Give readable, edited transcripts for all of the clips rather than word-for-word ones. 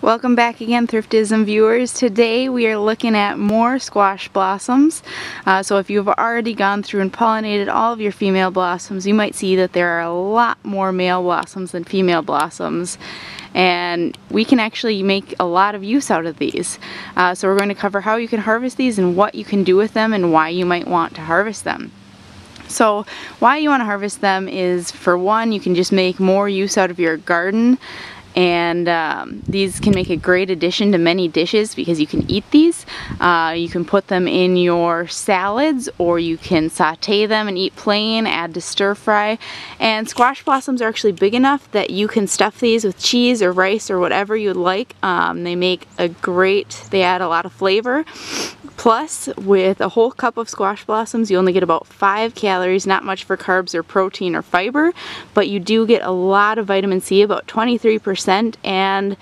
Welcome back again, Thriftism viewers. Today we are looking at more squash blossoms. So if you've already gone through and pollinated all of your female blossoms, you might see that there are a lot more male blossoms than female blossoms. And we can actually make a lot of use out of these. So we're going to cover how you can harvest these and what you can do with them and why you might want to harvest them. So why you want to harvest them is, for one, you can just make more use out of your garden. And these can make a great addition to many dishes because you can eat these. You can put them in your salads, or you can saute them and eat plain, add to stir fry. And squash blossoms are actually big enough that you can stuff these with cheese or rice or whatever you'd like. They add a lot of flavor. Plus, with a whole cup of squash blossoms, you only get about 5 calories, not much for carbs or protein or fiber, but you do get a lot of vitamin C, about 23%, and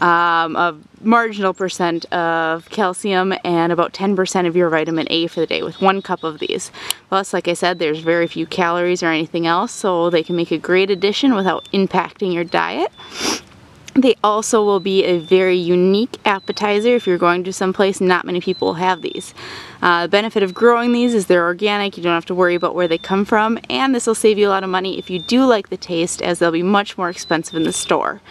a marginal percent of calcium, and about 10% of your vitamin A for the day with 1 cup of these. Plus, like I said, there's very few calories or anything else, so they can make a great addition without impacting your diet. They also will be a very unique appetizer if you're going to someplace not many people have these. The benefit of growing these is they're organic, you don't have to worry about where they come from, and this will save you a lot of money if you do like the taste, as they'll be much more expensive in the store.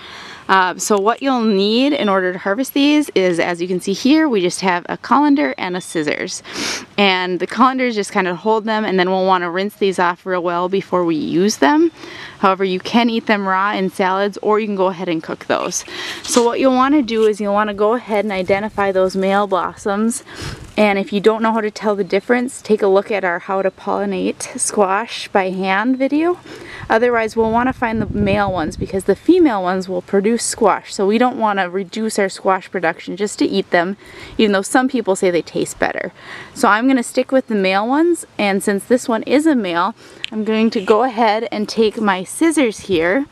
So what you'll need in order to harvest these is, as you can see here, we just have a colander and a scissors. And the colanders just kind of hold them, and then we'll want to rinse these off real well before we use them. However, you can eat them raw in salads, or you can go ahead and cook those. So what you'll want to do is you'll want to go ahead and identify those male blossoms. And if you don't know how to tell the difference, take a look at our How to Pollinate Squash by Hand video. Otherwise, we'll want to find the male ones because the female ones will produce squash. So we don't want to reduce our squash production just to eat them, even though some people say they taste better. So I'm going to stick with the male ones, and since this one is a male, I'm going to go ahead and take my scissors here,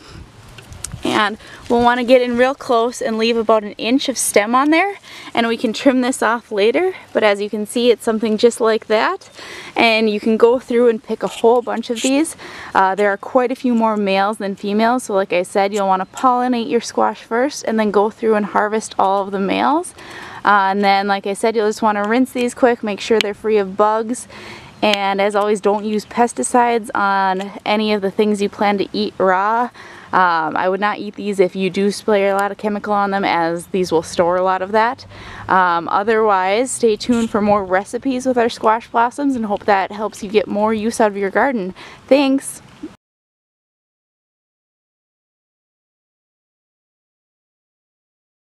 and we'll want to get in real close and leave about 1 inch of stem on there, and we can trim this off later. But as you can see, it's something just like that, and you can go through and pick a whole bunch of these. There are quite a few more males than females, so like I said, you'll want to pollinate your squash first and then go through and harvest all of the males. And then, like I said, you'll just want to rinse these quick, make sure they're free of bugs. And as always, don't use pesticides on any of the things you plan to eat raw. I would not eat these if you do spray a lot of chemical on them, as these will store a lot of that. Otherwise, stay tuned for more recipes with our squash blossoms, and hope that helps you get more use out of your garden. Thanks!